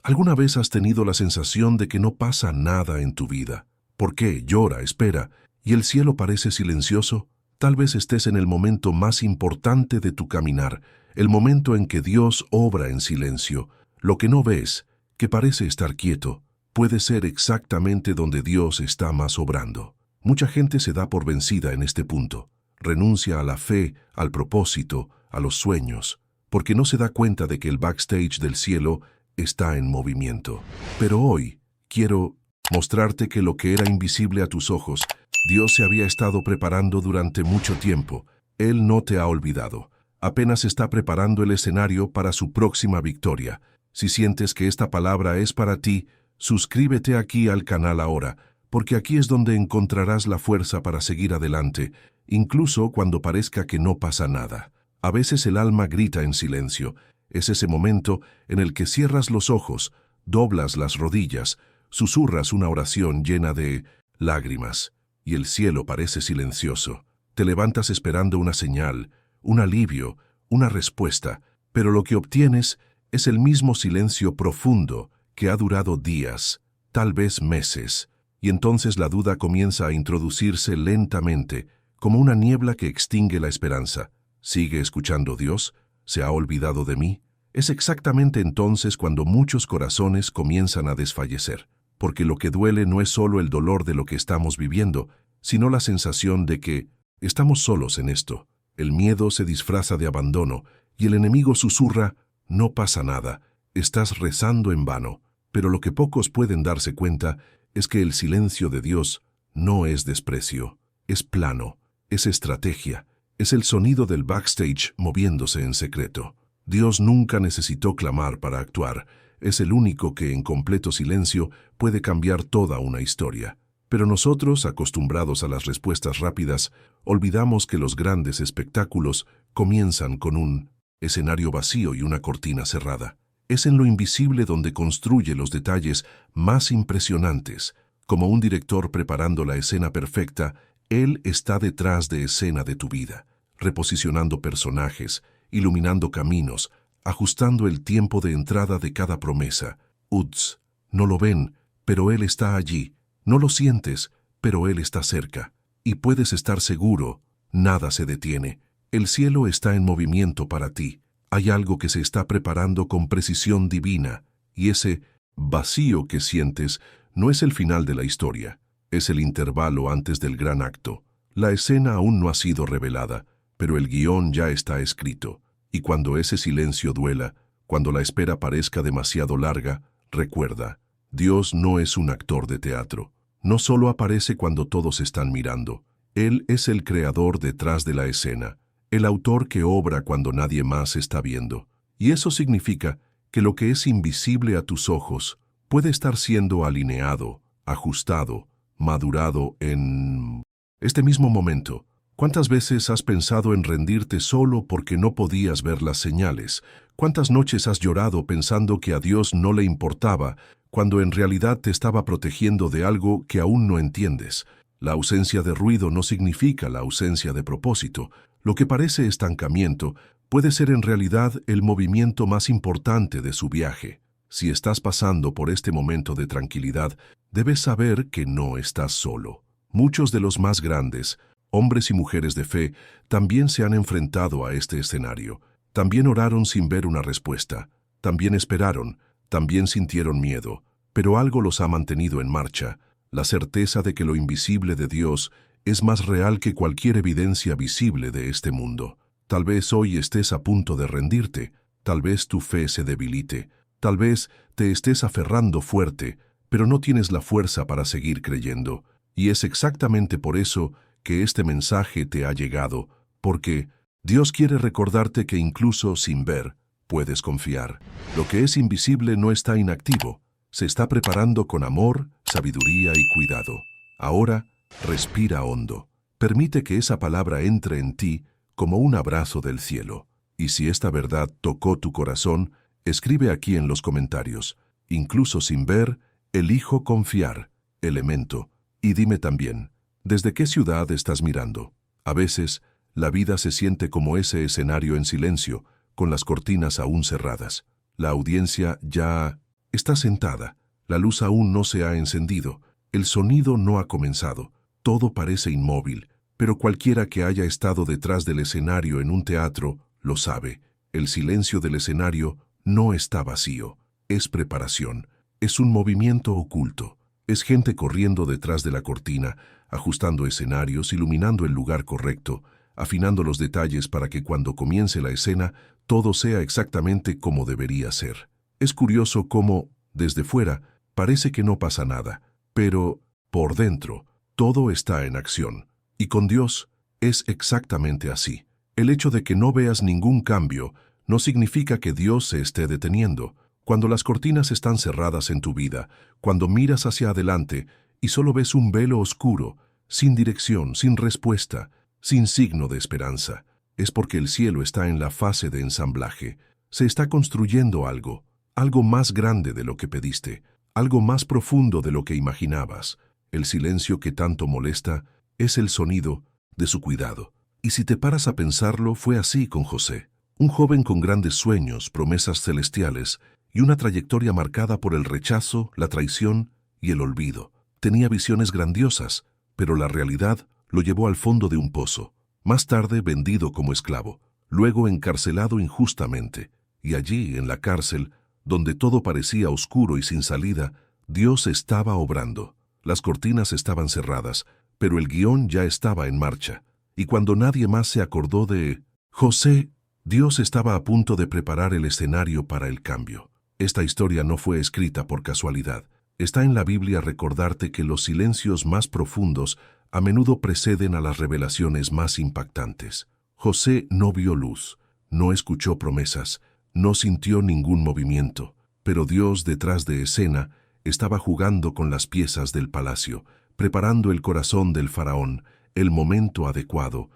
¿Alguna vez has tenido la sensación de que no pasa nada en tu vida? ¿Por qué? Llora, espera, y el cielo parece silencioso. Tal vez estés en el momento más importante de tu caminar, el momento en que Dios obra en silencio. Lo que no ves, que parece estar quieto, puede ser exactamente donde Dios está más obrando. Mucha gente se da por vencida en este punto. Renuncia a la fe, al propósito, a los sueños, porque no se da cuenta de que el backstage del cielo está en movimiento. Pero hoy quiero mostrarte que lo que era invisible a tus ojos, Dios se había estado preparando durante mucho tiempo. Él no te ha olvidado. Apenas está preparando el escenario para su próxima victoria. Si sientes que esta palabra es para ti, suscríbete aquí al canal ahora, porque aquí es donde encontrarás la fuerza para seguir adelante, incluso cuando parezca que no pasa nada. A veces el alma grita en silencio. Es ese momento en el que cierras los ojos, doblas las rodillas, susurras una oración llena de lágrimas, y el cielo parece silencioso. Te levantas esperando una señal, un alivio, una respuesta, pero lo que obtienes es el mismo silencio profundo que ha durado días, tal vez meses, y entonces la duda comienza a introducirse lentamente, como una niebla que extingue la esperanza. ¿Sigue escuchando Dios? ¿Se ha olvidado de mí? Es exactamente entonces cuando muchos corazones comienzan a desfallecer, porque lo que duele no es solo el dolor de lo que estamos viviendo, sino la sensación de que estamos solos en esto. El miedo se disfraza de abandono, y el enemigo susurra, no pasa nada, estás rezando en vano. Pero lo que pocos pueden darse cuenta es que el silencio de Dios no es desprecio, es plano, es estrategia, es el sonido del backstage moviéndose en secreto. Dios nunca necesitó clamar para actuar, es el único que en completo silencio puede cambiar toda una historia. Pero nosotros, acostumbrados a las respuestas rápidas, olvidamos que los grandes espectáculos comienzan con un escenario vacío y una cortina cerrada. Es en lo invisible donde construye los detalles más impresionantes. Como un director preparando la escena perfecta, Él está detrás de escena de tu vida, reposicionando personajes, iluminando caminos, ajustando el tiempo de entrada de cada promesa. Uds, no lo ven, pero Él está allí. No lo sientes, pero Él está cerca. Y puedes estar seguro, nada se detiene. El cielo está en movimiento para ti. Hay algo que se está preparando con precisión divina, y ese vacío que sientes no es el final de la historia, es el intervalo antes del gran acto. La escena aún no ha sido revelada, pero el guión ya está escrito. Y cuando ese silencio duela, cuando la espera parezca demasiado larga, recuerda, Dios no es un actor de teatro. No solo aparece cuando todos están mirando. Él es el creador detrás de la escena, el autor que obra cuando nadie más está viendo. Y eso significa que lo que es invisible a tus ojos puede estar siendo alineado, ajustado, madurado en este mismo momento. ¿Cuántas veces has pensado en rendirte solo porque no podías ver las señales? ¿Cuántas noches has llorado pensando que a Dios no le importaba, cuando en realidad te estaba protegiendo de algo que aún no entiendes? La ausencia de ruido no significa la ausencia de propósito. Lo que parece estancamiento puede ser en realidad el movimiento más importante de su viaje. Si estás pasando por este momento de tranquilidad, debes saber que no estás solo. Muchos de los más grandes, hombres y mujeres de fe, también se han enfrentado a este escenario. También oraron sin ver una respuesta. También esperaron. También sintieron miedo. Pero algo los ha mantenido en marcha. La certeza de que lo invisible de Dios es más real que cualquier evidencia visible de este mundo. Tal vez hoy estés a punto de rendirte. Tal vez tu fe se debilite. Tal vez te estés aferrando fuerte, pero no tienes la fuerza para seguir creyendo. Y es exactamente por eso que este mensaje te ha llegado, porque Dios quiere recordarte que incluso sin ver, puedes confiar. Lo que es invisible no está inactivo, se está preparando con amor, sabiduría y cuidado. Ahora, respira hondo. Permite que esa palabra entre en ti como un abrazo del cielo. Y si esta verdad tocó tu corazón, escribe aquí en los comentarios. Incluso sin ver, elijo confiar. Elemento. Y dime también, ¿desde qué ciudad estás mirando? A veces, la vida se siente como ese escenario en silencio, con las cortinas aún cerradas. La audiencia ya Está sentada, la luz aún no se ha encendido, el sonido no ha comenzado, todo parece inmóvil, pero cualquiera que haya estado detrás del escenario en un teatro lo sabe. El silencio del escenario no está vacío, es preparación, es un movimiento oculto, es gente corriendo detrás de la cortina, ajustando escenarios, iluminando el lugar correcto, afinando los detalles para que cuando comience la escena todo sea exactamente como debería ser. Es curioso cómo, desde fuera, parece que no pasa nada, pero, por dentro, todo está en acción. Y con Dios es exactamente así. El hecho de que no veas ningún cambio no significa que Dios se esté deteniendo. Cuando las cortinas están cerradas en tu vida, cuando miras hacia adelante y solo ves un velo oscuro, sin dirección, sin respuesta, sin signo de esperanza, es porque el cielo está en la fase de ensamblaje. Se está construyendo algo, algo más grande de lo que pediste, algo más profundo de lo que imaginabas. El silencio que tanto molesta es el sonido de su cuidado. Y si te paras a pensarlo, fue así con José, un joven con grandes sueños, promesas celestiales y una trayectoria marcada por el rechazo, la traición y el olvido. Tenía visiones grandiosas, pero la realidad lo llevó al fondo de un pozo. Más tarde vendido como esclavo, luego encarcelado injustamente. Y allí, en la cárcel, donde todo parecía oscuro y sin salida, Dios estaba obrando. Las cortinas estaban cerradas, pero el guión ya estaba en marcha. Y cuando nadie más se acordó de José, Dios estaba a punto de preparar el escenario para el cambio. Esta historia no fue escrita por casualidad. Está en la Biblia recordarte que los silencios más profundos a menudo preceden a las revelaciones más impactantes. José no vio luz, no escuchó promesas, no sintió ningún movimiento, pero Dios detrás de escena estaba jugando con las piezas del palacio, preparando el corazón del faraón, el momento adecuado,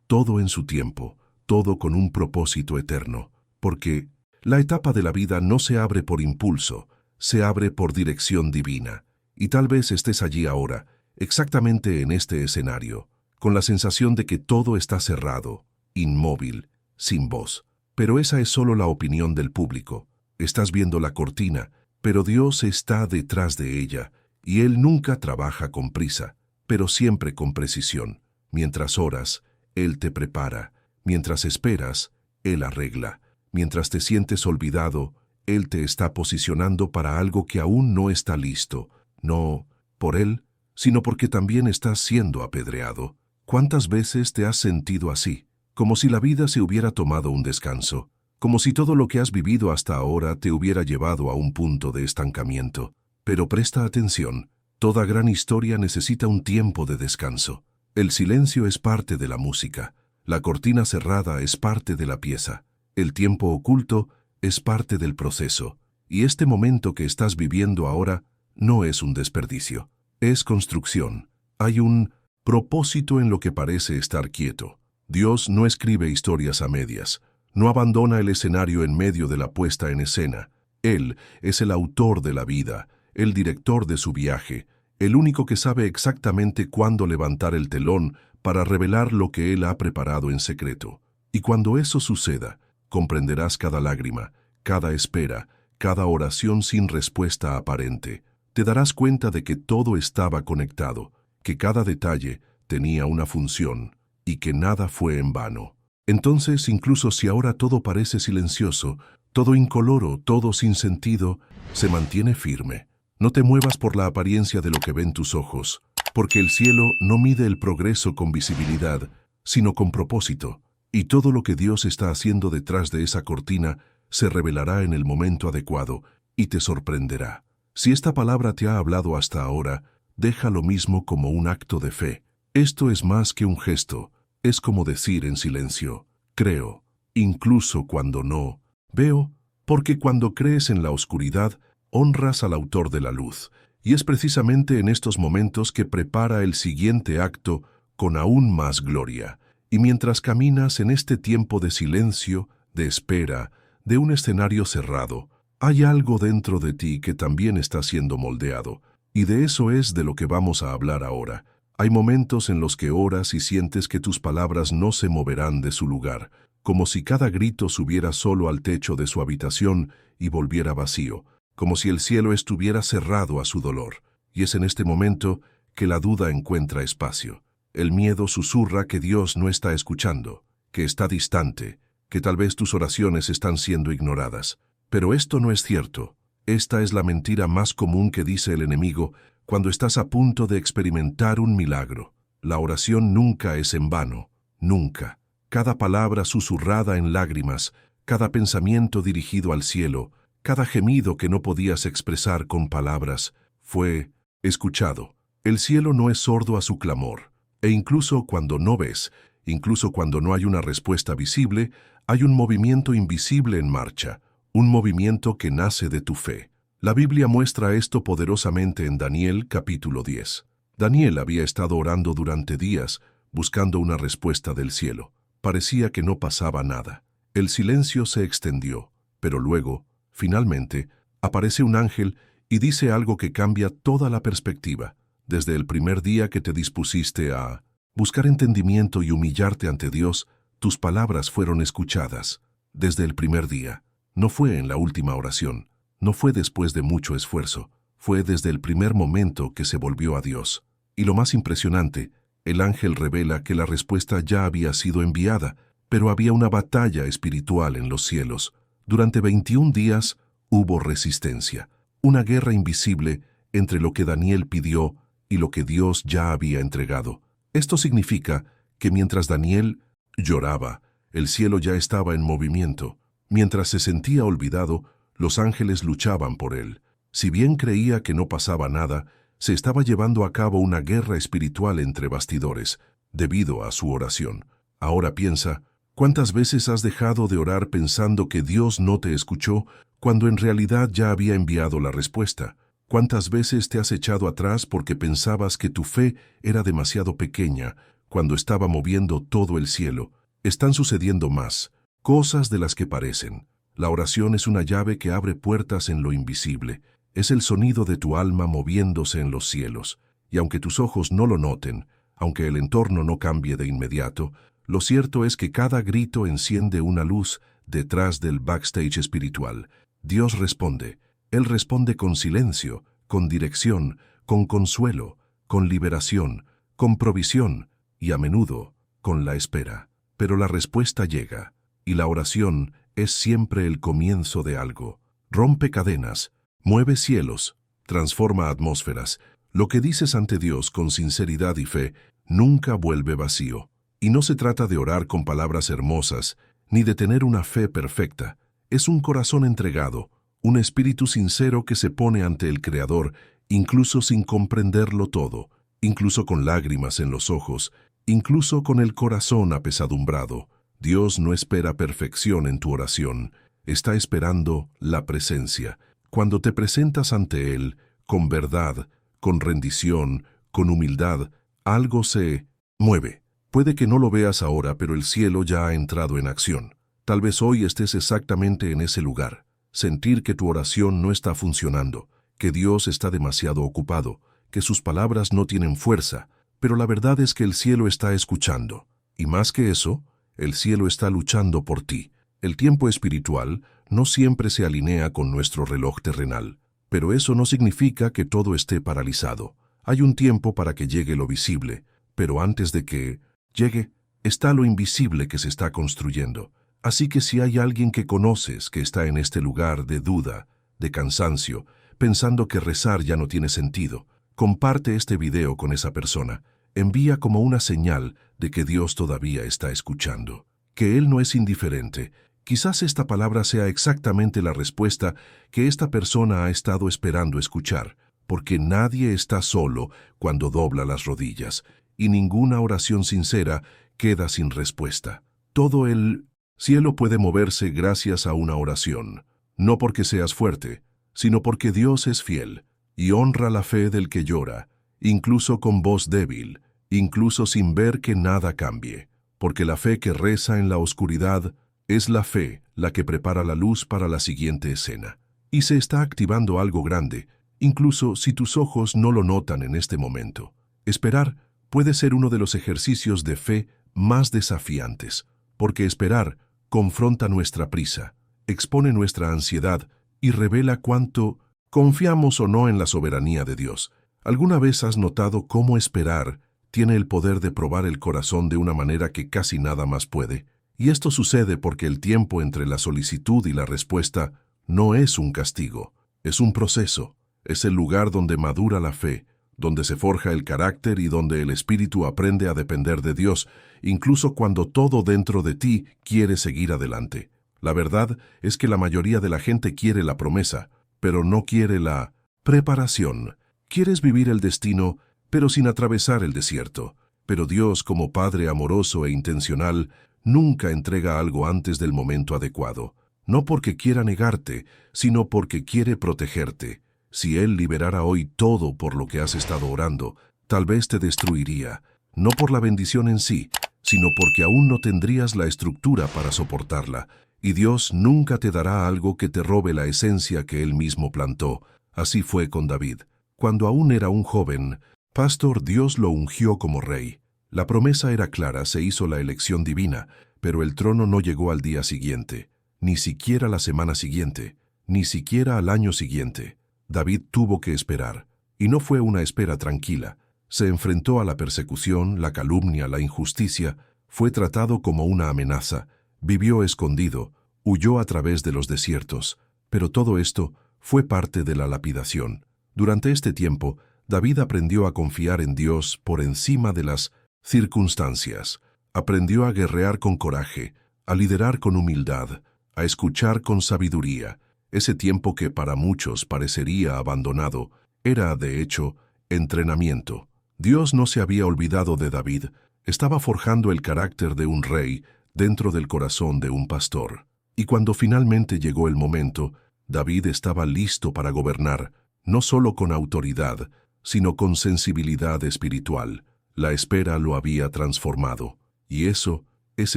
todo en su tiempo, todo con un propósito eterno, porque la etapa de la vida no se abre por impulso, se abre por dirección divina. Y tal vez estés allí ahora, exactamente en este escenario, con la sensación de que todo está cerrado, inmóvil, sin voz. Pero esa es solo la opinión del público. Estás viendo la cortina, pero Dios está detrás de ella, y Él nunca trabaja con prisa, pero siempre con precisión. Mientras oras, Él te prepara. Mientras esperas, Él arregla. Mientras te sientes olvidado, Él te está posicionando para algo que aún no está listo. No por Él, sino porque también estás siendo apedreado. ¿Cuántas veces te has sentido así? Como si la vida se hubiera tomado un descanso. Como si todo lo que has vivido hasta ahora te hubiera llevado a un punto de estancamiento. Pero presta atención, toda gran historia necesita un tiempo de descanso. El silencio es parte de la música. La cortina cerrada es parte de la pieza. El tiempo oculto es parte del proceso. Y este momento que estás viviendo ahora no es un desperdicio. Es construcción. Hay un propósito en lo que parece estar quieto. Dios no escribe historias a medias. No abandona el escenario en medio de la puesta en escena. Él es el autor de la vida, el director de su viaje, el único que sabe exactamente cuándo levantar el telón para revelar lo que Él ha preparado en secreto. Y cuando eso suceda, comprenderás cada lágrima, cada espera, cada oración sin respuesta aparente. Te darás cuenta de que todo estaba conectado, que cada detalle tenía una función y que nada fue en vano. Entonces, incluso si ahora todo parece silencioso, todo incoloro, todo sin sentido, se mantiene firme. No te muevas por la apariencia de lo que ven tus ojos, porque el cielo no mide el progreso con visibilidad, sino con propósito, y todo lo que Dios está haciendo detrás de esa cortina se revelará en el momento adecuado y te sorprenderá. Si esta palabra te ha hablado hasta ahora, deja lo mismo como un acto de fe. Esto es más que un gesto, es como decir en silencio, creo, incluso cuando no veo, porque cuando crees en la oscuridad, honras al autor de la luz, y es precisamente en estos momentos que prepara el siguiente acto con aún más gloria. Y mientras caminas en este tiempo de silencio, de espera, de un escenario cerrado, hay algo dentro de ti que también está siendo moldeado, y de eso es de lo que vamos a hablar ahora. Hay momentos en los que oras y sientes que tus palabras no se moverán de su lugar. como si cada grito subiera solo al techo de su habitación y volviera vacío, como si el cielo estuviera cerrado a su dolor. Y es en este momento que la duda encuentra espacio. El miedo susurra que Dios no está escuchando, que está distante, que tal vez tus oraciones están siendo ignoradas. Pero esto no es cierto. Esta es la mentira más común que dice el enemigo cuando estás a punto de experimentar un milagro. La oración nunca es en vano, nunca. Cada palabra susurrada en lágrimas, cada pensamiento dirigido al cielo, cada gemido que no podías expresar con palabras, fue escuchado. El cielo no es sordo a su clamor, e incluso cuando no ves, incluso cuando no hay una respuesta visible, hay un movimiento invisible en marcha, un movimiento que nace de tu fe. La Biblia muestra esto poderosamente en Daniel capítulo 10. Daniel había estado orando durante días, buscando una respuesta del cielo. Parecía que no pasaba nada. El silencio se extendió, pero luego, finalmente, aparece un ángel y dice algo que cambia toda la perspectiva. Desde el primer día que te dispusiste a buscar entendimiento y humillarte ante Dios, tus palabras fueron escuchadas. Desde el primer día. No fue en la última oración, no fue después de mucho esfuerzo, fue desde el primer momento que se volvió a Dios. Y lo más impresionante, el ángel revela que la respuesta ya había sido enviada, pero había una batalla espiritual en los cielos. Durante 21 días hubo resistencia, una guerra invisible entre lo que Daniel pidió y lo que Dios ya había entregado. Esto significa que mientras Daniel lloraba, el cielo ya estaba en movimiento. Mientras se sentía olvidado, los ángeles luchaban por él. Si bien creía que no pasaba nada, se estaba llevando a cabo una guerra espiritual entre bastidores, debido a su oración. Ahora piensa, ¿cuántas veces has dejado de orar pensando que Dios no te escuchó cuando en realidad ya había enviado la respuesta? ¿Cuántas veces te has echado atrás porque pensabas que tu fe era demasiado pequeña cuando estaba moviendo todo el cielo? Están sucediendo más cosas de las que parecen. La oración es una llave que abre puertas en lo invisible. Es el sonido de tu alma moviéndose en los cielos. Y aunque tus ojos no lo noten, aunque el entorno no cambie de inmediato, lo cierto es que cada grito enciende una luz detrás del backstage espiritual. Dios responde. Él responde con silencio, con dirección, con consuelo, con liberación, con provisión y a menudo con la espera. Pero la respuesta llega. Y la oración es siempre el comienzo de algo. Rompe cadenas, mueve cielos, transforma atmósferas. Lo que dices ante Dios con sinceridad y fe nunca vuelve vacío. Y no se trata de orar con palabras hermosas, ni de tener una fe perfecta. Es un corazón entregado, un espíritu sincero que se pone ante el Creador, incluso sin comprenderlo todo, incluso con lágrimas en los ojos, incluso con el corazón apesadumbrado. Dios no espera perfección en tu oración, está esperando la presencia. Cuando te presentas ante Él, con verdad, con rendición, con humildad, algo se mueve. Puede que no lo veas ahora, pero el cielo ya ha entrado en acción. Tal vez hoy estés exactamente en ese lugar. Sentir que tu oración no está funcionando, que Dios está demasiado ocupado, que sus palabras no tienen fuerza, pero la verdad es que el cielo está escuchando. Y más que eso, el cielo está luchando por ti. El tiempo espiritual no siempre se alinea con nuestro reloj terrenal, pero eso no significa que todo esté paralizado. Hay un tiempo para que llegue lo visible, pero antes de que llegue, está lo invisible que se está construyendo. Así que si hay alguien que conoces que está en este lugar de duda, de cansancio, pensando que rezar ya no tiene sentido, comparte este video con esa persona. Envía como una señal de que Dios todavía está escuchando, que Él no es indiferente. Quizás esta palabra sea exactamente la respuesta que esta persona ha estado esperando escuchar, porque nadie está solo cuando dobla las rodillas, y ninguna oración sincera queda sin respuesta. Todo el cielo puede moverse gracias a una oración, no porque seas fuerte, sino porque Dios es fiel, y honra la fe del que llora, incluso con voz débil, incluso sin ver que nada cambie, porque la fe que reza en la oscuridad es la fe la que prepara la luz para la siguiente escena. Y se está activando algo grande, incluso si tus ojos no lo notan en este momento. Esperar puede ser uno de los ejercicios de fe más desafiantes, porque esperar confronta nuestra prisa, expone nuestra ansiedad y revela cuánto confiamos o no en la soberanía de Dios. ¿Alguna vez has notado cómo esperar tiene el poder de probar el corazón de una manera que casi nada más puede? Y esto sucede porque el tiempo entre la solicitud y la respuesta no es un castigo, es un proceso. Es el lugar donde madura la fe, donde se forja el carácter y donde el espíritu aprende a depender de Dios, incluso cuando todo dentro de ti quiere seguir adelante. La verdad es que la mayoría de la gente quiere la promesa, pero no quiere la preparación. Quieres vivir el destino, pero sin atravesar el desierto. Pero Dios, como Padre amoroso e intencional, nunca entrega algo antes del momento adecuado. No porque quiera negarte, sino porque quiere protegerte. Si Él liberara hoy todo por lo que has estado orando, tal vez te destruiría, no por la bendición en sí, sino porque aún no tendrías la estructura para soportarla. Y Dios nunca te dará algo que te robe la esencia que Él mismo plantó. Así fue con David. Cuando aún era un joven pastor, Dios lo ungió como rey. La promesa era clara, se hizo la elección divina, pero el trono no llegó al día siguiente, ni siquiera la semana siguiente, ni siquiera al año siguiente. David tuvo que esperar, y no fue una espera tranquila. Se enfrentó a la persecución, la calumnia, la injusticia, fue tratado como una amenaza, vivió escondido, huyó a través de los desiertos, pero todo esto fue parte de la lapidación. Durante este tiempo, David aprendió a confiar en Dios por encima de las circunstancias. Aprendió a guerrear con coraje, a liderar con humildad, a escuchar con sabiduría. Ese tiempo que para muchos parecería abandonado, era, de hecho, entrenamiento. Dios no se había olvidado de David, estaba forjando el carácter de un rey dentro del corazón de un pastor. Y cuando finalmente llegó el momento, David estaba listo para gobernar, no solo con autoridad, sino con sensibilidad espiritual. La espera lo había transformado. Y eso es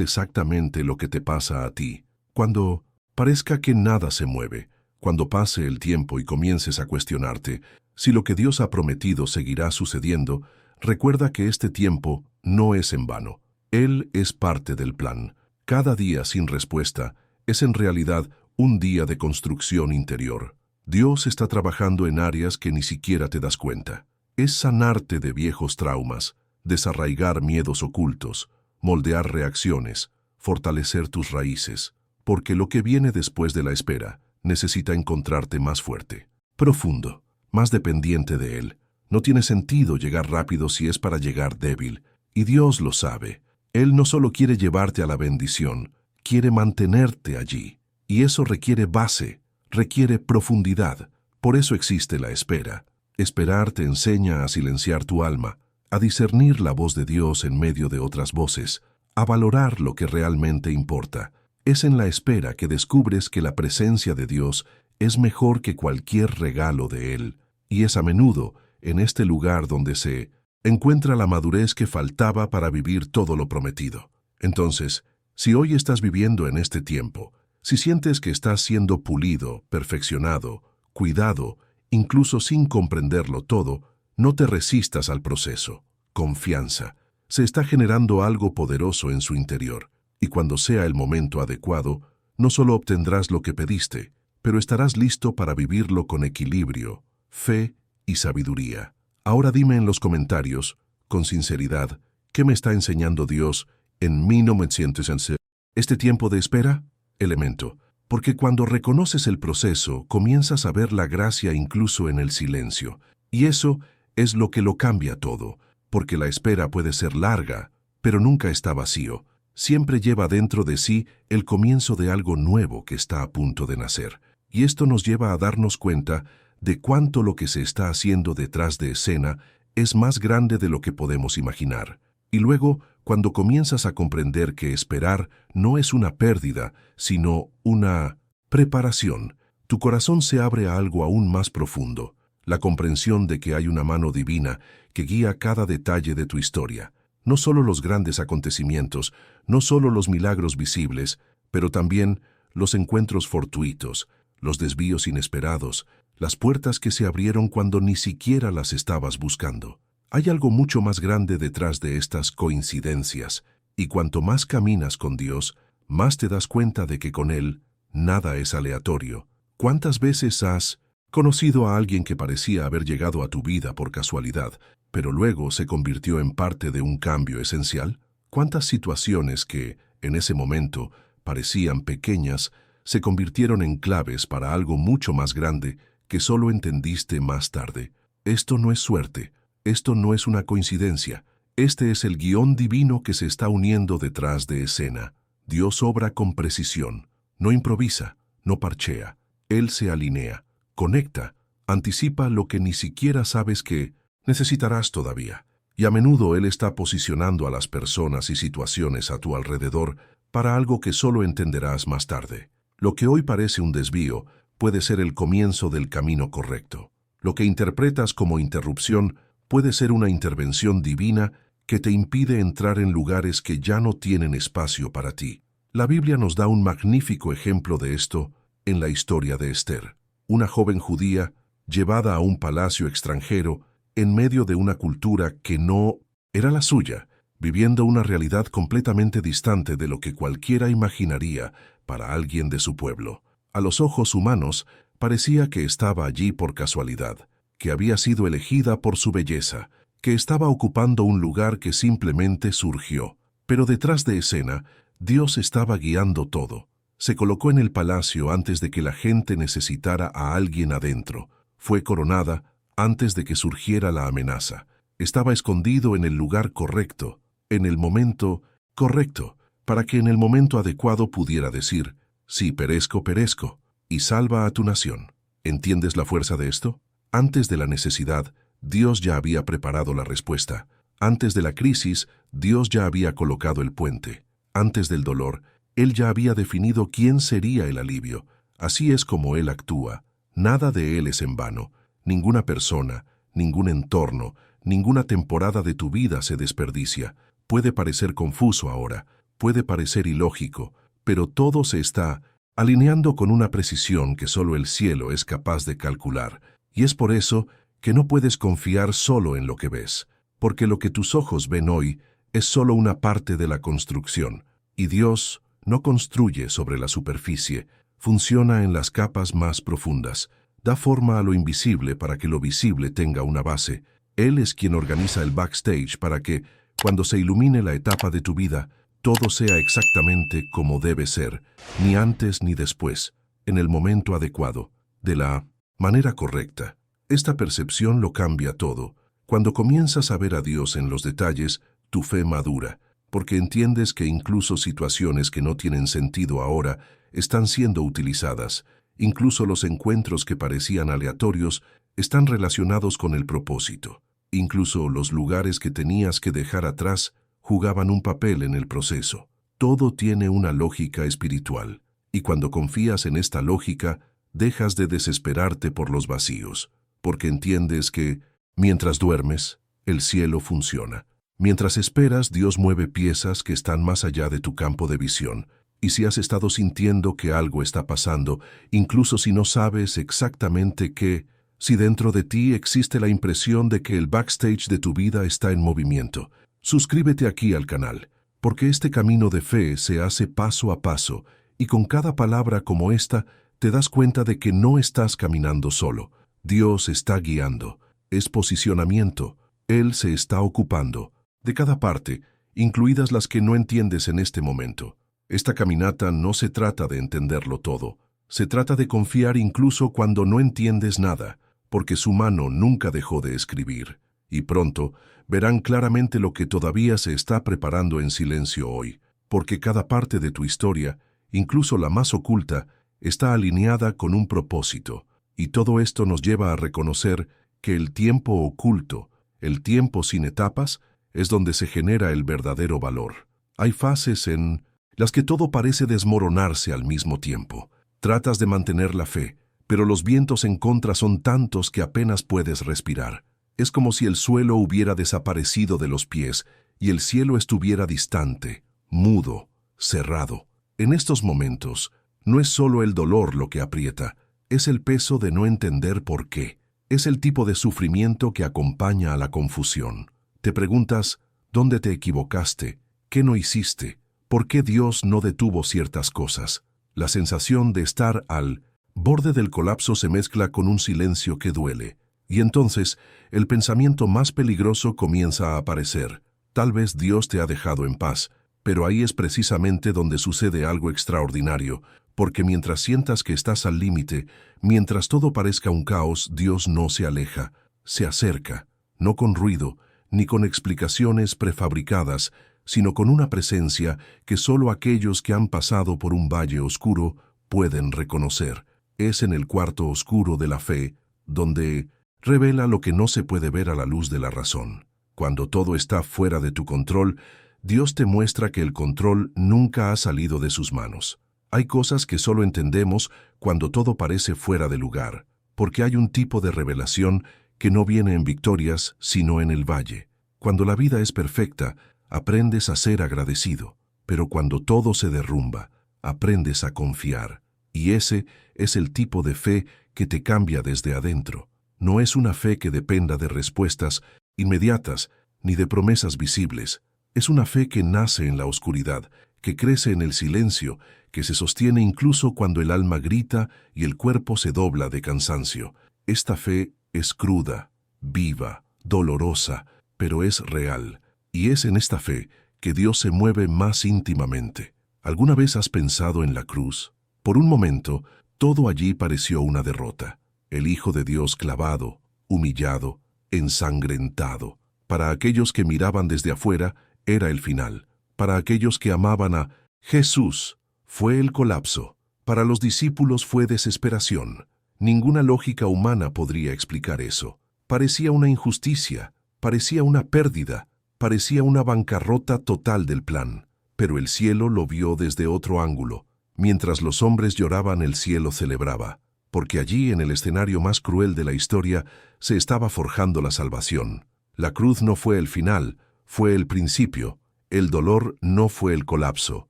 exactamente lo que te pasa a ti. Cuando parezca que nada se mueve, cuando pase el tiempo y comiences a cuestionarte si lo que Dios ha prometido seguirá sucediendo, recuerda que este tiempo no es en vano. Él es parte del plan. Cada día sin respuesta es en realidad un día de construcción interior. Dios está trabajando en áreas que ni siquiera te das cuenta. Es sanarte de viejos traumas, desarraigar miedos ocultos, moldear reacciones, fortalecer tus raíces, porque lo que viene después de la espera necesita encontrarte más fuerte, profundo, más dependiente de Él. No tiene sentido llegar rápido si es para llegar débil, y Dios lo sabe. Él no solo quiere llevarte a la bendición, quiere mantenerte allí. Y eso requiere base, requiere profundidad. Por eso existe la espera. Esperar te enseña a silenciar tu alma, a discernir la voz de Dios en medio de otras voces, a valorar lo que realmente importa. Es en la espera que descubres que la presencia de Dios es mejor que cualquier regalo de Él, y es a menudo en este lugar donde se encuentra la madurez que faltaba para vivir todo lo prometido. Entonces, si hoy estás viviendo en este tiempo, si sientes que estás siendo pulido, perfeccionado, cuidado, incluso sin comprenderlo todo, no te resistas al proceso. Confianza. Se está generando algo poderoso en su interior, y cuando sea el momento adecuado, no solo obtendrás lo que pediste, pero estarás listo para vivirlo con equilibrio, fe y sabiduría. Ahora dime en los comentarios, con sinceridad, ¿qué me está enseñando Dios en 1911? ¿Este tiempo de espera? Elemento. Porque cuando reconoces el proceso, comienzas a ver la gracia incluso en el silencio. Y eso es lo que lo cambia todo, porque la espera puede ser larga, pero nunca está vacío. Siempre lleva dentro de sí el comienzo de algo nuevo que está a punto de nacer. Y esto nos lleva a darnos cuenta de cuánto lo que se está haciendo detrás de escena es más grande de lo que podemos imaginar. Y luego, cuando comienzas a comprender que esperar no es una pérdida, sino una preparación, tu corazón se abre a algo aún más profundo, la comprensión de que hay una mano divina que guía cada detalle de tu historia. No solo los grandes acontecimientos, no solo los milagros visibles, pero también los encuentros fortuitos, los desvíos inesperados, las puertas que se abrieron cuando ni siquiera las estabas buscando. Hay algo mucho más grande detrás de estas coincidencias, y cuanto más caminas con Dios, más te das cuenta de que con Él nada es aleatorio. ¿Cuántas veces has conocido a alguien que parecía haber llegado a tu vida por casualidad, pero luego se convirtió en parte de un cambio esencial? ¿Cuántas situaciones que, en ese momento, parecían pequeñas, se convirtieron en claves para algo mucho más grande que solo entendiste más tarde? Esto no es suerte, esto no es una coincidencia, este es el guión divino que se está uniendo detrás de escena. Dios obra con precisión, no improvisa, no parchea, Él se alinea, conecta, anticipa lo que ni siquiera sabes que necesitarás todavía. Y a menudo Él está posicionando a las personas y situaciones a tu alrededor para algo que solo entenderás más tarde. Lo que hoy parece un desvío puede ser el comienzo del camino correcto. Lo que interpretas como interrupción puede ser una intervención divina que te impide entrar en lugares que ya no tienen espacio para ti. La Biblia nos da un magnífico ejemplo de esto en la historia de Esther, una joven judía llevada a un palacio extranjero en medio de una cultura que no era la suya, viviendo una realidad completamente distante de lo que cualquiera imaginaría para alguien de su pueblo. A los ojos humanos, parecía que estaba allí por casualidad, que había sido elegida por su belleza, que estaba ocupando un lugar que simplemente surgió. Pero detrás de escena, Dios estaba guiando todo. Se colocó en el palacio antes de que la gente necesitara a alguien adentro. Fue coronada antes de que surgiera la amenaza. Estaba escondido en el lugar correcto, en el momento correcto, para que en el momento adecuado pudiera decir, sí, perezco, perezco, y salva a tu nación. ¿Entiendes la fuerza de esto? Antes de la necesidad, Dios ya había preparado la respuesta. Antes de la crisis, Dios ya había colocado el puente. Antes del dolor, Él ya había definido quién sería el alivio. Así es como Él actúa. Nada de Él es en vano. Ninguna persona, ningún entorno, ninguna temporada de tu vida se desperdicia. Puede parecer confuso ahora, puede parecer ilógico, pero todo se está alineando con una precisión que solo el cielo es capaz de calcular. Y es por eso que no puedes confiar solo en lo que ves, porque lo que tus ojos ven hoy es solo una parte de la construcción, y Dios no construye sobre la superficie, funciona en las capas más profundas, da forma a lo invisible para que lo visible tenga una base. Él es quien organiza el backstage para que, cuando se ilumine la etapa de tu vida, todo sea exactamente como debe ser, ni antes ni después, en el momento adecuado, de la manera correcta. Esta percepción lo cambia todo. Cuando comienzas a ver a Dios en los detalles, tu fe madura, porque entiendes que incluso situaciones que no tienen sentido ahora están siendo utilizadas. Incluso los encuentros que parecían aleatorios están relacionados con el propósito. Incluso los lugares que tenías que dejar atrás jugaban un papel en el proceso. Todo tiene una lógica espiritual, y cuando confías en esta lógica, dejas de desesperarte por los vacíos, porque entiendes que, mientras duermes, el cielo funciona. Mientras esperas, Dios mueve piezas que están más allá de tu campo de visión. Y si has estado sintiendo que algo está pasando, incluso si no sabes exactamente qué, si dentro de ti existe la impresión de que el backstage de tu vida está en movimiento, suscríbete aquí al canal, porque este camino de fe se hace paso a paso, y con cada palabra como esta, te das cuenta de que no estás caminando solo. Dios está guiando, es posicionamiento, Él se está ocupando de cada parte, incluidas las que no entiendes en este momento. Esta caminata no se trata de entenderlo todo, se trata de confiar incluso cuando no entiendes nada, porque su mano nunca dejó de escribir, y pronto verán claramente lo que todavía se está preparando en silencio hoy, porque cada parte de tu historia, incluso la más oculta, está alineada con un propósito, y todo esto nos lleva a reconocer que el tiempo oculto, el tiempo sin etapas, es donde se genera el verdadero valor. Hay fases en las que todo parece desmoronarse al mismo tiempo. Tratas de mantener la fe, pero los vientos en contra son tantos que apenas puedes respirar. Es como si el suelo hubiera desaparecido de los pies y el cielo estuviera distante, mudo, cerrado. En estos momentos, no es solo el dolor lo que aprieta, es el peso de no entender por qué. Es el tipo de sufrimiento que acompaña a la confusión. Te preguntas, ¿dónde te equivocaste? ¿Qué no hiciste? ¿Por qué Dios no detuvo ciertas cosas? La sensación de estar al borde del colapso se mezcla con un silencio que duele. Y entonces, el pensamiento más peligroso comienza a aparecer. Tal vez Dios te ha dejado en paz, pero ahí es precisamente donde sucede algo extraordinario, porque mientras sientas que estás al límite, mientras todo parezca un caos, Dios no se aleja, se acerca, no con ruido, ni con explicaciones prefabricadas, sino con una presencia que solo aquellos que han pasado por un valle oscuro pueden reconocer. Es en el cuarto oscuro de la fe, donde revela lo que no se puede ver a la luz de la razón. Cuando todo está fuera de tu control, Dios te muestra que el control nunca ha salido de sus manos. Hay cosas que solo entendemos cuando todo parece fuera de lugar, porque hay un tipo de revelación que no viene en victorias, sino en el valle. Cuando la vida es perfecta, aprendes a ser agradecido, pero cuando todo se derrumba, aprendes a confiar. Y ese es el tipo de fe que te cambia desde adentro. No es una fe que dependa de respuestas inmediatas ni de promesas visibles. Es una fe que nace en la oscuridad, que crece en el silencio, que se sostiene incluso cuando el alma grita y el cuerpo se dobla de cansancio. Esta fe es cruda, viva, dolorosa, pero es real. Y es en esta fe que Dios se mueve más íntimamente. ¿Alguna vez has pensado en la cruz? Por un momento, todo allí pareció una derrota. El Hijo de Dios clavado, humillado, ensangrentado. Para aquellos que miraban desde afuera, era el final. Para aquellos que amaban a Jesús, fue el colapso. Para los discípulos fue desesperación. Ninguna lógica humana podría explicar eso. Parecía una injusticia, parecía una pérdida, parecía una bancarrota total del plan. Pero el cielo lo vio desde otro ángulo. Mientras los hombres lloraban, el cielo celebraba, porque allí, en el escenario más cruel de la historia, se estaba forjando la salvación. La cruz no fue el final, fue el principio. El dolor no fue el colapso,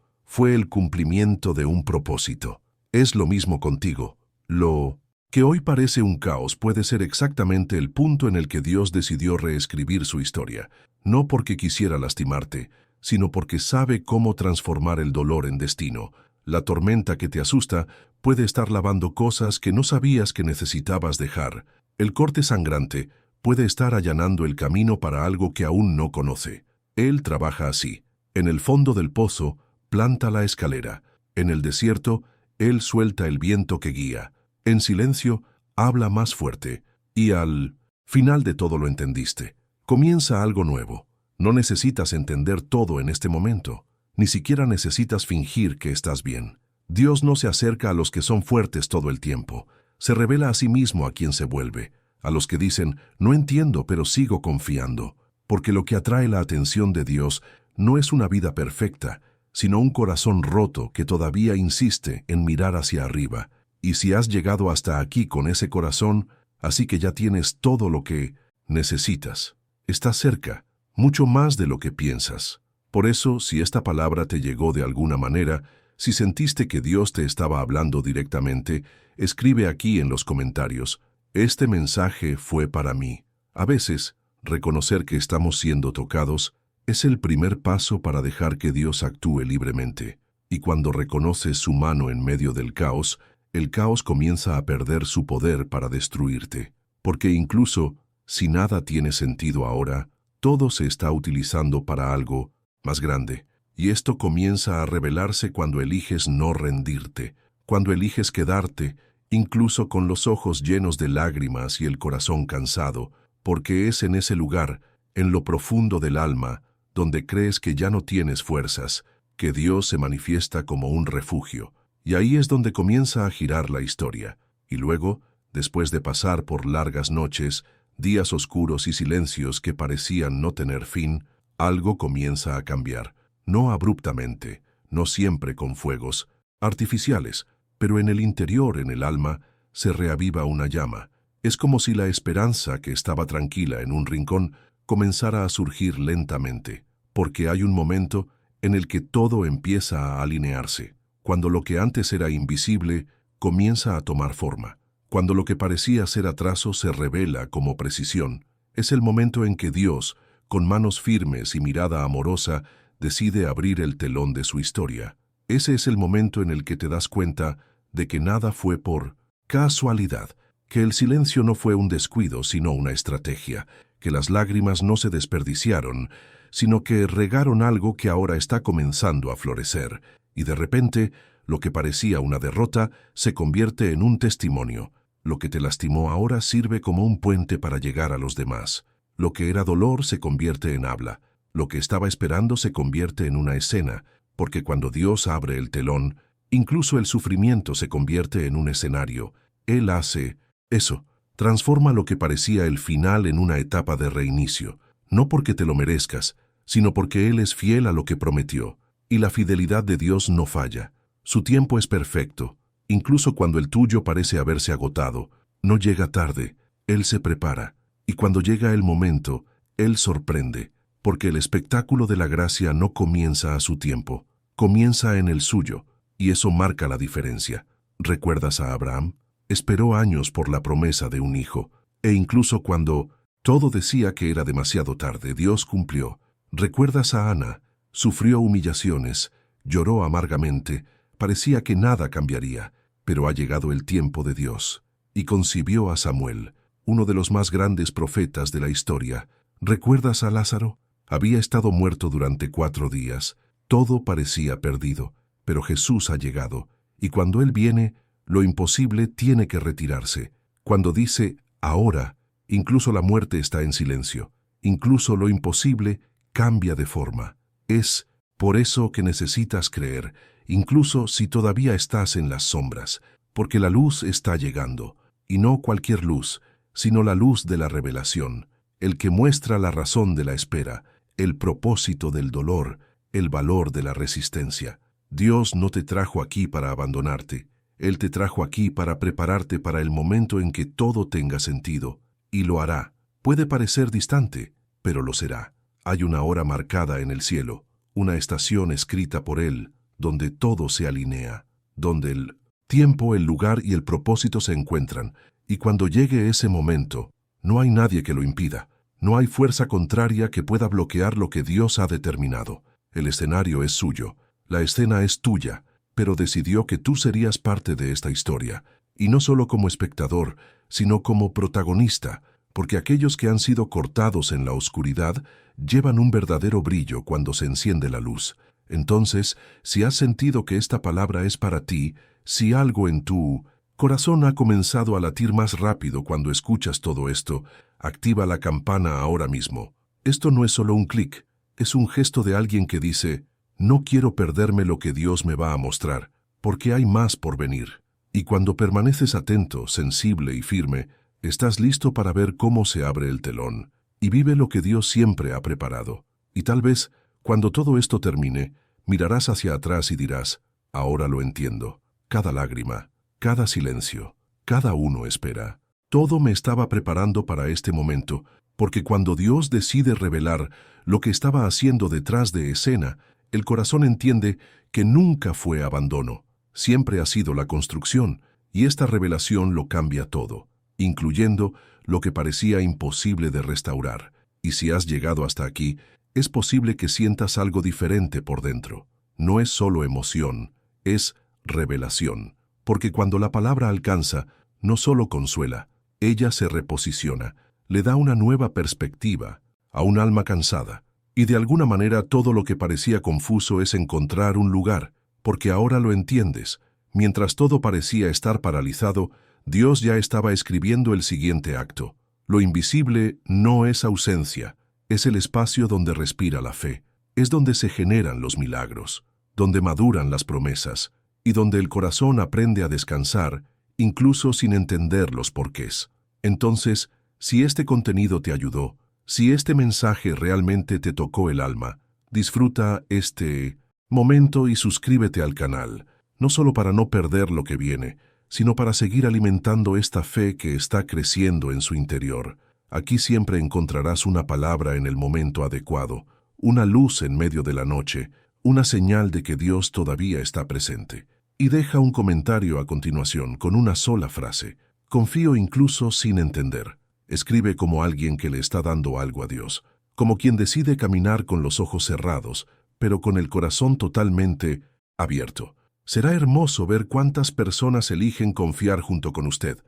fue el cumplimiento de un propósito. Es lo mismo contigo. Lo que hoy parece un caos puede ser exactamente el punto en el que Dios decidió reescribir su historia, no porque quisiera lastimarte, sino porque sabe cómo transformar el dolor en destino. La tormenta que te asusta puede estar lavando cosas que no sabías que necesitabas dejar. El corte sangrante puede estar allanando el camino para algo que aún no conoce. Él trabaja así. En el fondo del pozo, planta la escalera. En el desierto, Él suelta el viento que guía. En silencio, habla más fuerte. Y al final de todo lo entendiste. Comienza algo nuevo. No necesitas entender todo en este momento. Ni siquiera necesitas fingir que estás bien. Dios no se acerca a los que son fuertes todo el tiempo. Se revela a sí mismo a quien se vuelve. A los que dicen, no entiendo, pero sigo confiando. Porque lo que atrae la atención de Dios no es una vida perfecta, sino un corazón roto que todavía insiste en mirar hacia arriba. Y si has llegado hasta aquí con ese corazón, así que ya tienes todo lo que necesitas. Estás cerca, mucho más de lo que piensas. Por eso, si esta palabra te llegó de alguna manera, si sentiste que Dios te estaba hablando directamente, escribe aquí en los comentarios, este mensaje fue para mí. A veces, reconocer que estamos siendo tocados es el primer paso para dejar que Dios actúe libremente. Y cuando reconoces su mano en medio del caos, el caos comienza a perder su poder para destruirte. Porque incluso, si nada tiene sentido ahora, todo se está utilizando para algo más grande. Y esto comienza a revelarse cuando eliges no rendirte, cuando eliges quedarte, incluso con los ojos llenos de lágrimas y el corazón cansado, porque es en ese lugar, en lo profundo del alma, donde crees que ya no tienes fuerzas, que Dios se manifiesta como un refugio. Y ahí es donde comienza a girar la historia. Y luego, después de pasar por largas noches, días oscuros y silencios que parecían no tener fin, algo comienza a cambiar. No abruptamente, no siempre con fuegos artificiales, pero en el interior, en el alma, se reaviva una llama. Es como si la esperanza que estaba tranquila en un rincón comenzara a surgir lentamente, porque hay un momento en el que todo empieza a alinearse, cuando lo que antes era invisible comienza a tomar forma, cuando lo que parecía ser atraso se revela como precisión. Es el momento en que Dios, con manos firmes y mirada amorosa, decide abrir el telón de su historia. Ese es el momento en el que te das cuenta de que nada fue por casualidad, que el silencio no fue un descuido, sino una estrategia, que las lágrimas no se desperdiciaron, sino que regaron algo que ahora está comenzando a florecer, y de repente, lo que parecía una derrota se convierte en un testimonio. Lo que te lastimó ahora sirve como un puente para llegar a los demás. Lo que era dolor se convierte en habla. Lo que estaba esperando se convierte en una escena, porque cuando Dios abre el telón, incluso el sufrimiento se convierte en un escenario. Él hace eso, transforma lo que parecía el final en una etapa de reinicio, no porque te lo merezcas, sino porque Él es fiel a lo que prometió, y la fidelidad de Dios no falla. Su tiempo es perfecto, incluso cuando el tuyo parece haberse agotado. No llega tarde, Él se prepara, y cuando llega el momento, Él sorprende, porque el espectáculo de la gracia no comienza a su tiempo, comienza en el suyo, y eso marca la diferencia. ¿Recuerdas a Abraham? Esperó años por la promesa de un hijo, e incluso cuando todo decía que era demasiado tarde, Dios cumplió. ¿Recuerdas a Ana? Sufrió humillaciones, lloró amargamente, parecía que nada cambiaría, pero ha llegado el tiempo de Dios, y concibió a Samuel, uno de los más grandes profetas de la historia. ¿Recuerdas a Lázaro? Había estado muerto durante 4 días, todo parecía perdido, pero Jesús ha llegado, y cuando Él viene, lo imposible tiene que retirarse. Cuando dice, ahora, incluso la muerte está en silencio, incluso lo imposible cambia de forma. Es por eso que necesitas creer, incluso si todavía estás en las sombras, porque la luz está llegando, y no cualquier luz, sino la luz de la revelación, el que muestra la razón de la espera, el propósito del dolor, el valor de la resistencia. Dios no te trajo aquí para abandonarte, Él te trajo aquí para prepararte para el momento en que todo tenga sentido, y lo hará. Puede parecer distante, pero lo será. Hay una hora marcada en el cielo, una estación escrita por Él, donde todo se alinea, donde el tiempo, el lugar y el propósito se encuentran, y cuando llegue ese momento, no hay nadie que lo impida, no hay fuerza contraria que pueda bloquear lo que Dios ha determinado. El escenario es suyo, la escena es tuya, pero decidió que tú serías parte de esta historia, y no solo como espectador, sino como protagonista, porque aquellos que han sido cortados en la oscuridad llevan un verdadero brillo cuando se enciende la luz. Entonces, si has sentido que esta palabra es para ti, si algo en tu corazón ha comenzado a latir más rápido cuando escuchas todo esto, activa la campana ahora mismo. Esto no es solo un clic, es un gesto de alguien que dice, no quiero perderme lo que Dios me va a mostrar, porque hay más por venir. Y cuando permaneces atento, sensible y firme, estás listo para ver cómo se abre el telón, y vive lo que Dios siempre ha preparado. Y tal vez, cuando todo esto termine, mirarás hacia atrás y dirás, ahora lo entiendo. Cada lágrima, cada silencio, cada uno espera. Todo me estaba preparando para este momento, porque cuando Dios decide revelar lo que estaba haciendo detrás de escena, el corazón entiende que nunca fue abandono, siempre ha sido la construcción, y esta revelación lo cambia todo, incluyendo lo que parecía imposible de restaurar. Y si has llegado hasta aquí, es posible que sientas algo diferente por dentro. No es solo emoción, es revelación, porque cuando la palabra alcanza, no solo consuela, ella se reposiciona, le da una nueva perspectiva a un alma cansada. Y de alguna manera todo lo que parecía confuso es encontrar un lugar, porque ahora lo entiendes. Mientras todo parecía estar paralizado, Dios ya estaba escribiendo el siguiente acto. Lo invisible no es ausencia, es el espacio donde respira la fe, es donde se generan los milagros, donde maduran las promesas, y donde el corazón aprende a descansar, incluso sin entender los porqués. Entonces, si este contenido te ayudó, si este mensaje realmente te tocó el alma, disfruta este momento y suscríbete al canal, no solo para no perder lo que viene, sino para seguir alimentando esta fe que está creciendo en su interior. Aquí siempre encontrarás una palabra en el momento adecuado, una luz en medio de la noche, una señal de que Dios todavía está presente. Y deja un comentario a continuación con una sola frase. Confío incluso sin entender. Escribe como alguien que le está dando algo a Dios, como quien decide caminar con los ojos cerrados, pero con el corazón totalmente abierto. Será hermoso ver cuántas personas eligen confiar junto con usted.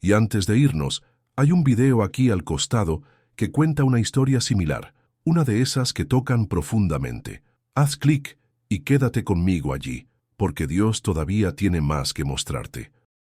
Y antes de irnos, hay un video aquí al costado que cuenta una historia similar, una de esas que tocan profundamente. Haz clic y quédate conmigo allí, porque Dios todavía tiene más que mostrarte.